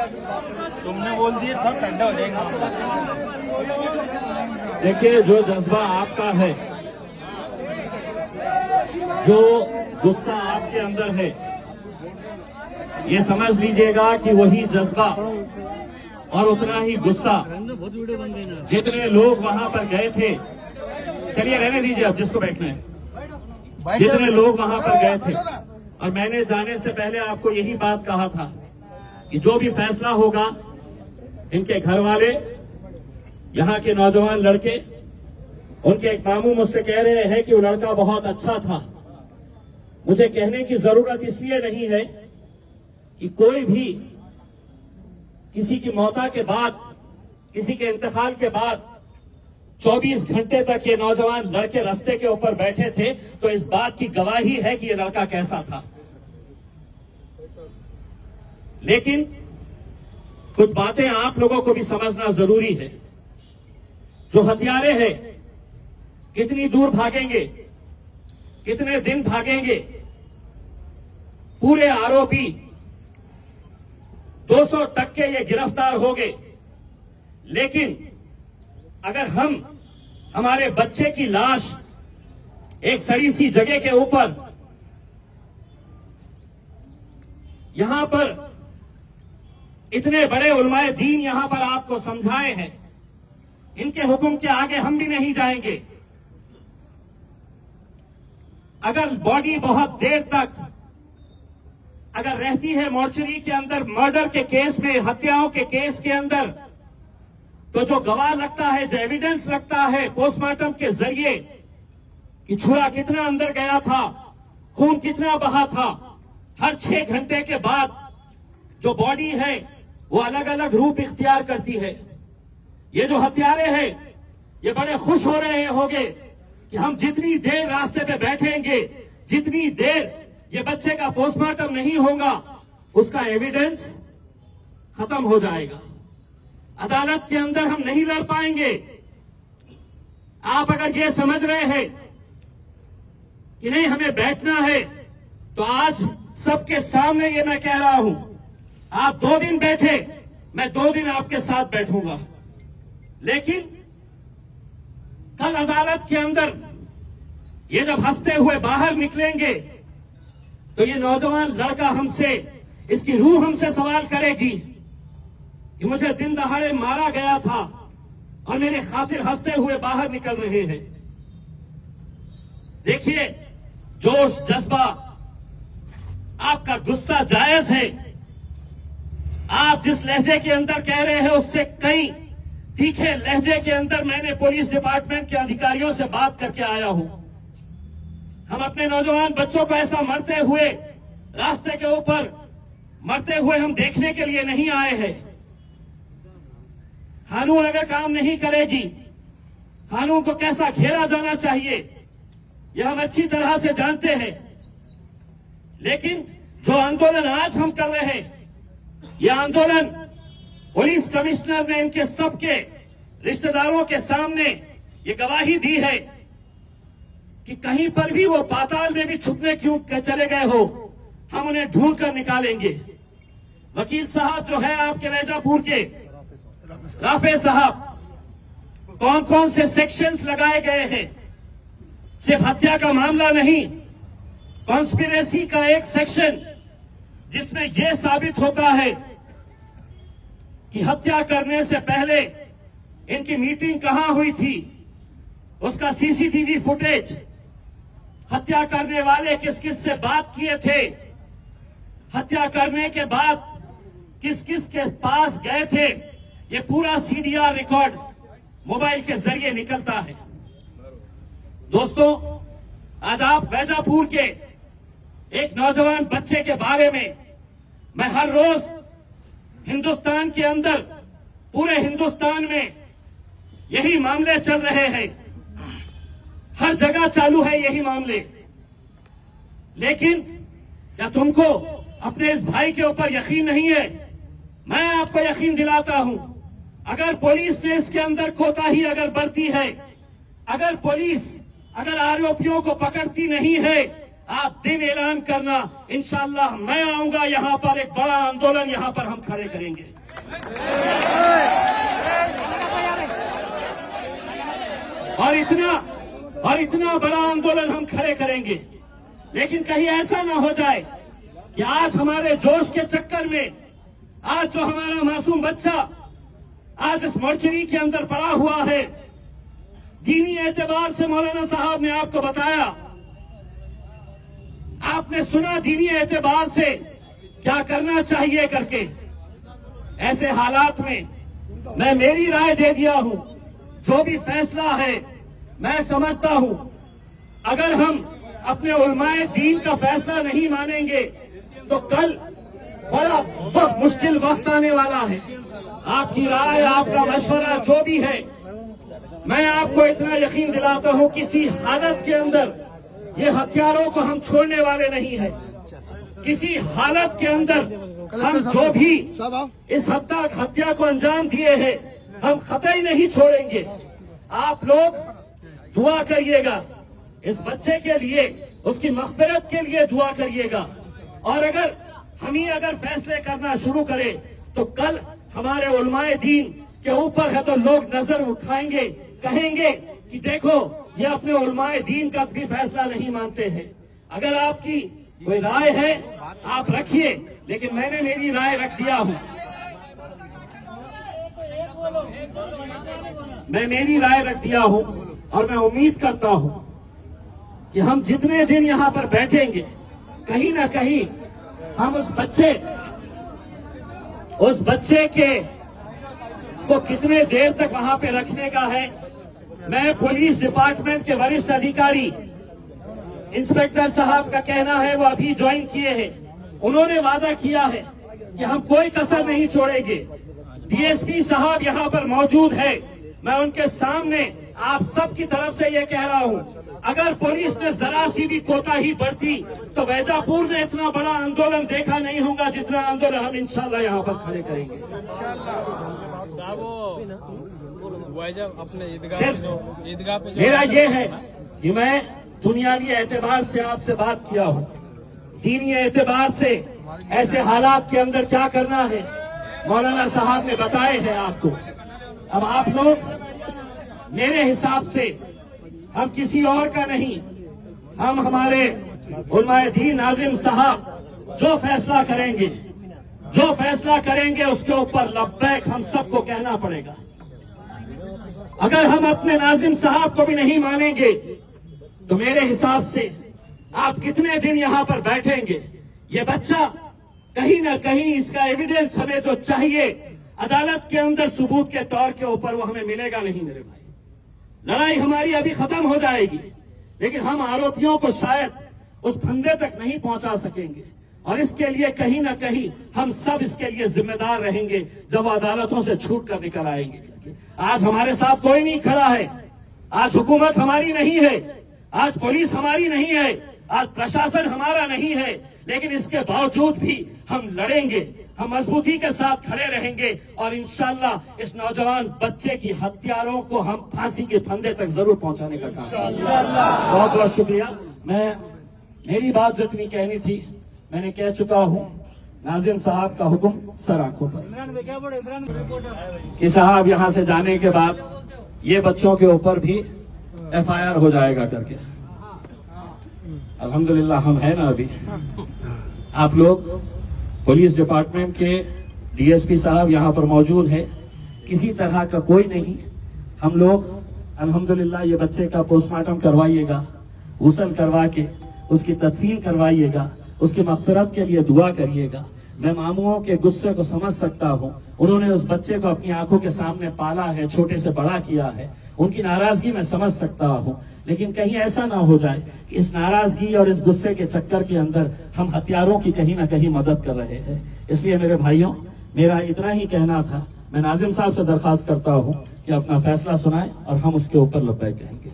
तुमने बोल दिए सब ठंडा हो जाएगा। देखिए, जो जज्बा आपका है, जो गुस्सा आपके अंदर है, ये समझ लीजिएगा कि वही जज्बा और उतना ही गुस्सा जितने लोग वहां पर गए थे, चलिए रहने दीजिए अब जिसको बैठना है, जितने लोग वहां पर गए थे, और मैंने जाने से पहले आपको यही बात कहा था कि जो भी फैसला होगा, इनके घर वाले, यहाँ के नौजवान लड़के, उनके एक मामू मुझसे कह रहे हैं कि वो लड़का बहुत अच्छा था। मुझे कहने की जरूरत इसलिए नहीं है कि कोई भी किसी की मौत के बाद, किसी के इंतकाल के बाद 24 घंटे तक ये नौजवान लड़के रास्ते के ऊपर बैठे थे, तो इस बात की गवाही है कि ये लड़का कैसा था। लेकिन कुछ बातें आप लोगों को भी समझना जरूरी है। जो हत्यारे हैं, कितनी दूर भागेंगे, कितने दिन भागेंगे। पूरे आरोपी 200 टक्के ये गिरफ्तार हो गए, लेकिन अगर हम हमारे बच्चे की लाश एक सड़ी सी जगह के ऊपर, यहां पर इतने बड़े उलमाए दीन यहां पर आपको समझाए हैं, इनके हुक्म के आगे हम भी नहीं जाएंगे। अगर बॉडी बहुत देर तक अगर रहती है मोर्चरी के अंदर, मर्डर के केस में, हत्याओं के केस के अंदर, तो जो गवाह लगता है, जो एविडेंस लगता है पोस्टमार्टम के जरिए कि छुरा कितना अंदर गया था, खून कितना बहा था, हर 6 घंटे के बाद जो बॉडी है वो अलग अलग रूप इख्तियार करती है। ये जो हत्यारे हैं, ये बड़े खुश हो रहे होंगे कि हम जितनी देर रास्ते पे बैठेंगे, जितनी देर ये बच्चे का पोस्टमार्टम नहीं होगा, उसका एविडेंस खत्म हो जाएगा। अदालत के अंदर हम नहीं लड़ पाएंगे। आप अगर ये समझ रहे हैं कि नहीं हमें बैठना है, तो आज सबके सामने ये मैं कह रहा हूं, आप 2 दिन बैठे, मैं 2 दिन आपके साथ बैठूंगा। लेकिन कल अदालत के अंदर ये जब हंसते हुए बाहर निकलेंगे, तो ये नौजवान लड़का हमसे, इसकी रूह हमसे सवाल करेगी कि मुझे दिन दहाड़े मारा गया था और मेरे खातिर हंसते हुए बाहर निकल रहे हैं। देखिए, जोश, जज्बा, आपका गुस्सा जायज है। आप जिस लहजे के अंदर कह रहे हैं, उससे कई तीखे लहजे के अंदर मैंने पुलिस डिपार्टमेंट के अधिकारियों से बात करके आया हूं। हम अपने नौजवान बच्चों को ऐसा मरते हुए, रास्ते के ऊपर मरते हुए हम देखने के लिए नहीं आए हैं। कानून अगर काम नहीं करेगी, कानून को कैसा घेरा जाना चाहिए, यह हम अच्छी तरह से जानते हैं। लेकिन जो आंदोलन आज हम कर रहे हैं, यह आंदोलन पुलिस कमिश्नर ने इनके सबके रिश्तेदारों के सामने ये गवाही दी है कि कहीं पर भी वो पाताल में भी छुपने क्यों चले गए हो, हम उन्हें ढूंढ कर निकालेंगे। वकील साहब जो है आपके रैजापुर के, राफे साहब, कौन कौन से सेक्शंस लगाए गए हैं? सिर्फ हत्या का मामला नहीं, कॉन्स्पिरेसी का एक सेक्शन जिसमें यह साबित होता है कि हत्या करने से पहले इनकी मीटिंग कहां हुई थी, उसका सीसीटीवी फुटेज, हत्या करने वाले किस किस से बात किए थे, हत्या करने के बाद किस किस के पास गए थे, ये पूरा सीडीआर रिकॉर्ड मोबाइल के जरिए निकलता है। दोस्तों, आज आप वैजापुर के एक नौजवान बच्चे के बारे में, मैं हर रोज हिंदुस्तान के अंदर, पूरे हिंदुस्तान में यही मामले चल रहे हैं, हर जगह चालू है यही मामले। लेकिन क्या तुमको अपने इस भाई के ऊपर यकीन नहीं है? मैं आपको यकीन दिलाता हूं, अगर पुलिस ने इसके अंदर कोताही अगर बरती है, अगर पुलिस अगर आरोपियों को पकड़ती नहीं है, आप दिन ऐलान करना, इंशाअल्लाह मैं आऊंगा यहाँ पर, एक बड़ा आंदोलन यहाँ पर हम खड़े करेंगे। और इतना बड़ा आंदोलन हम खड़े करेंगे। लेकिन कहीं ऐसा ना हो जाए कि आज हमारे जोश के चक्कर में आज जो हमारा मासूम बच्चा आज इस मोर्चरी के अंदर पड़ा हुआ है, दीनी एतबार से मौलाना साहब ने आपको बताया, आपने सुना दीनी एतबार से क्या करना चाहिए करके। ऐसे हालात में मैं मेरी राय दे दिया हूं। जो भी फैसला है मैं समझता हूं, अगर हम अपने उलमाए दीन का फैसला नहीं मानेंगे तो कल बड़ा बहुत मुश्किल वक्त आने वाला है। आपकी राय, आपका मशवरा जो भी है, मैं आपको इतना यकीन दिलाता हूं, किसी हालत के अंदर ये हथियारों को हम छोड़ने वाले नहीं है। किसी हालत के अंदर हम जो भी इस हत्या को अंजाम दिए हैं, हम कतई नहीं छोड़ेंगे। आप लोग दुआ करिएगा इस बच्चे के लिए, उसकी मग़फ़िरत के लिए दुआ करिएगा। और अगर हम ही अगर फैसले करना शुरू करें तो कल हमारे उलमाए दीन के ऊपर है तो लोग नजर उठाएंगे, कहेंगे कि देखो ये अपने उलमाए दीन का भी फैसला नहीं मानते हैं। अगर आपकी कोई राय है आप रखिए, लेकिन मैंने मेरी राय रख दिया हूं। मैं मेरी राय रख दिया हूं और मैं उम्मीद करता हूं कि हम जितने दिन यहां पर बैठेंगे, कहीं ना कहीं हम उस बच्चे के को कितने देर तक वहां पे रखने का है। मैं पुलिस डिपार्टमेंट के वरिष्ठ अधिकारी इंस्पेक्टर साहब का कहना है, वो अभी ज्वाइन किए हैं, उन्होंने वादा किया है कि हम कोई कसर नहीं छोड़ेंगे। डीएसपी साहब यहाँ पर मौजूद है, मैं उनके सामने आप सब की तरफ से ये कह रहा हूँ, अगर पुलिस ने जरा सी भी कोताही बरती तो वैजापुर में इतना बड़ा आंदोलन देखा नहीं होगा जितना आंदोलन हम इंशाल्लाह यहाँ पर खड़े करेंगे। अपने ईदगाह पे मेरा ये है कि मैं दुनियावी एतबार से आपसे बात किया हूँ, दीनी एतबार से ऐसे हालात के अंदर क्या करना है मौलाना साहब ने बताए हैं आपको। अब आप लोग मेरे हिसाब से, हम किसी और का नहीं, हम हमारे उलमाए दीन नाजिम साहब जो फैसला करेंगे उसके ऊपर लब्बैक हम सबको कहना पड़ेगा। अगर हम अपने नाजिम साहब को भी नहीं मानेंगे तो मेरे हिसाब से आप कितने दिन यहाँ पर बैठेंगे। ये बच्चा कहीं ना कहीं इसका एविडेंस हमें जो चाहिए अदालत के अंदर सबूत के तौर के ऊपर, वो हमें मिलेगा नहीं मेरे भाई। लड़ाई हमारी अभी खत्म हो जाएगी, लेकिन हम आरोपियों को शायद उस फंदे तक नहीं पहुंचा सकेंगे। और इसके लिए कहीं ना कहीं हम सब इसके लिए जिम्मेदार रहेंगे जब वो अदालतों से छूट कर निकल आएंगे। आज हमारे साथ कोई नहीं खड़ा है, आज हुकूमत हमारी नहीं है, आज पुलिस हमारी नहीं है, आज प्रशासन हमारा नहीं है, लेकिन इसके बावजूद भी हम लड़ेंगे, हम मजबूती के साथ खड़े रहेंगे और इंशाल्लाह इस नौजवान बच्चे की हत्यारों को हम फांसी के फंदे तक जरूर पहुंचाने का काम। बहुत बहुत शुक्रिया। मेरी बात जितनी कहनी थी मैंने कह चुका हूं। नाजिम साहब का हुक्म सर आंखों पर कि साहब यहां से जाने के बाद ये बच्चों के ऊपर भी एफआईआर हो जाएगा करके। अल्हम्दुलिल्लाह हम है ना, अभी आप लोग पुलिस डिपार्टमेंट के डीएसपी साहब यहाँ पर मौजूद है, किसी तरह का कोई नहीं। हम लोग अल्हम्दुलिल्लाह ये बच्चे का पोस्टमार्टम करवाइएगा, गुस्ल करवा के उसकी तदफीन करवाइएगा, उसकी मग़फ़िरत के लिए दुआ करिएगा। मैं मामूओं के गुस्से को समझ सकता हूँ, उन्होंने उस बच्चे को अपनी आंखों के सामने पाला है, छोटे से बड़ा किया है, उनकी नाराजगी मैं समझ सकता हूँ। लेकिन कहीं ऐसा ना हो जाए कि इस नाराजगी और इस गुस्से के चक्कर के अंदर हम हथियारों की कहीं ना कहीं मदद कर रहे हैं। इसलिए मेरे भाइयों, मेरा इतना ही कहना था। मैं नाजिम साहब से दरख्वास्त करता हूँ कि अपना फैसला सुनाएं और हम उसके ऊपर लब्बैक कहेंगे।